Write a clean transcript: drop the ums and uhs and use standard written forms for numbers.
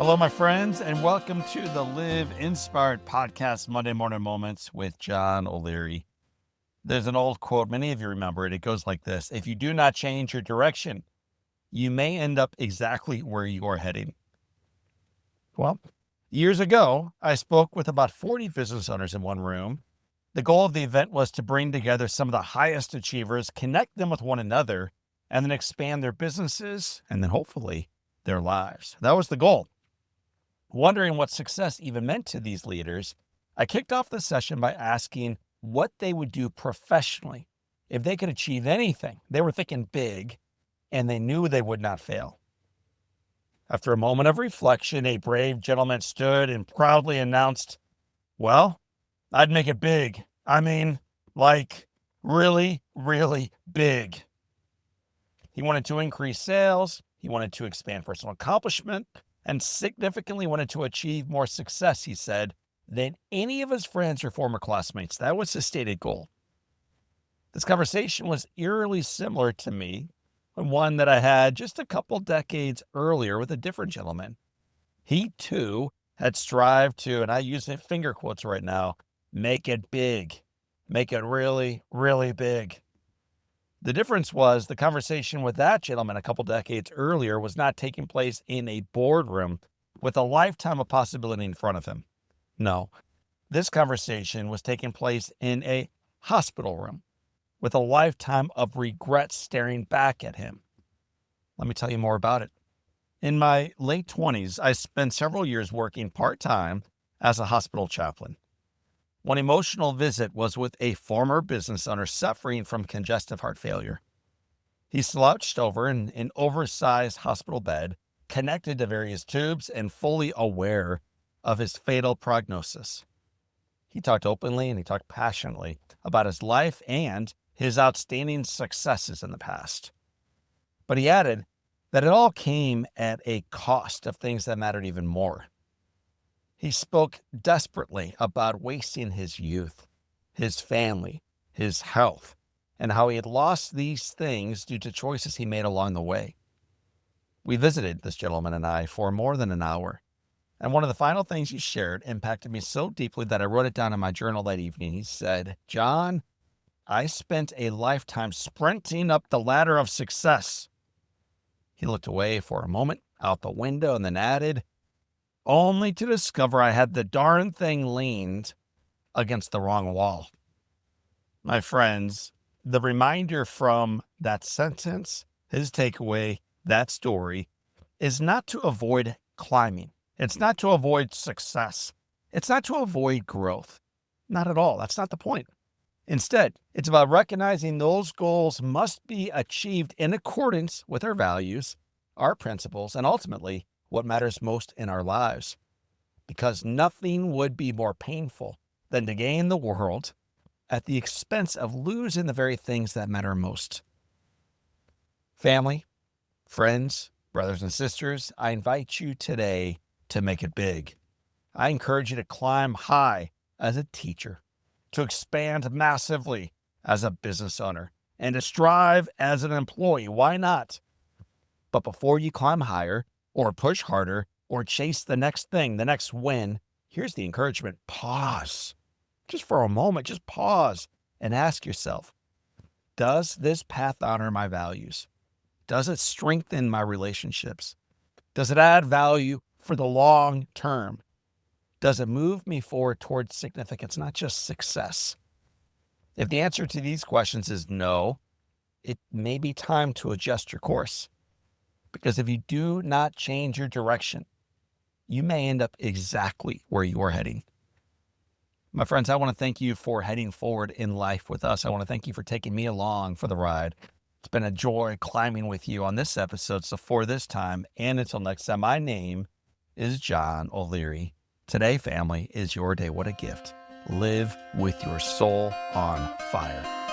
Hello, my friends, and welcome to the Live Inspired Podcast Monday Morning Moments with John O'Leary. There's an old quote, many of you remember it. It goes like this: if you do not change your direction, you may end up exactly where you are heading. Well, years ago, I spoke with about 40 business owners in one room. The goal of the event was to bring together some of the highest achievers, connect them with one another, and then expand their businesses and then hopefully their lives. That was the goal. Wondering what success even meant to these leaders, I kicked off the session by asking what they would do professionally if they could achieve anything. They were thinking big, and they knew they would not fail. After a moment of reflection, a brave gentleman stood and proudly announced, "Well, I'd make it big. I mean, like really, really big." He wanted to increase sales. He wanted to expand personal accomplishment and significantly wanted to achieve more success, he said, than any of his friends or former classmates. That was his stated goal. This conversation was eerily similar to me, one that I had just a couple decades earlier with a different gentleman. He too had strived to, and I use finger quotes right now, make it big, make it really, really big. The difference was the conversation with that gentleman a couple decades earlier was not taking place in a boardroom with a lifetime of possibility in front of him. No, this conversation was taking place in a hospital room with a lifetime of regret staring back at him. Let me tell you more about it. In my late 20s, I spent several years working part-time as a hospital chaplain. One emotional visit was with a former business owner suffering from congestive heart failure. He slouched over in an oversized hospital bed, connected to various tubes and fully aware of his fatal prognosis. He talked openly and he talked passionately about his life and his outstanding successes in the past. But he added that it all came at a cost of things that mattered even more. He spoke desperately about wasting his youth, his family, his health, and how he had lost these things due to choices he made along the way. We visited, this gentleman and I, for more than an hour. And one of the final things he shared impacted me so deeply that I wrote it down in my journal that evening. He said, "John, I spent a lifetime sprinting up the ladder of success." He looked away for a moment out the window and then added, only to discover I had the darn thing leaned against the wrong wall. My friends, the reminder from that sentence, his takeaway, that story, is not to avoid climbing. It's not to avoid success. It's not to avoid growth. Not at all. That's not the point. Instead, it's about recognizing those goals must be achieved in accordance with our values, our principles, and ultimately what matters most in our lives, because nothing would be more painful than to gain the world at the expense of losing the very things that matter most. Family, friends, brothers and sisters, I invite you today to make it big. I encourage you to climb high as a teacher, to expand massively as a business owner, and to strive as an employee. Why not? But before you climb higher, or push harder, or chase the next thing, the next win, here's the encouragement. Pause. Just for a moment, just pause and ask yourself, does this path honor my values? Does it strengthen my relationships? Does it add value for the long term? Does it move me forward towards significance, not just success? If the answer to these questions is no, it may be time to adjust your course. Because if you do not change your direction, you may end up exactly where you are heading. My friends, I want to thank you for heading forward in life with us. I want to thank you for taking me along for the ride. It's been a joy climbing with you on this episode. So for this time, and until next time, my name is John O'Leary. Today, family, is your day. What a gift. Live with your soul on fire.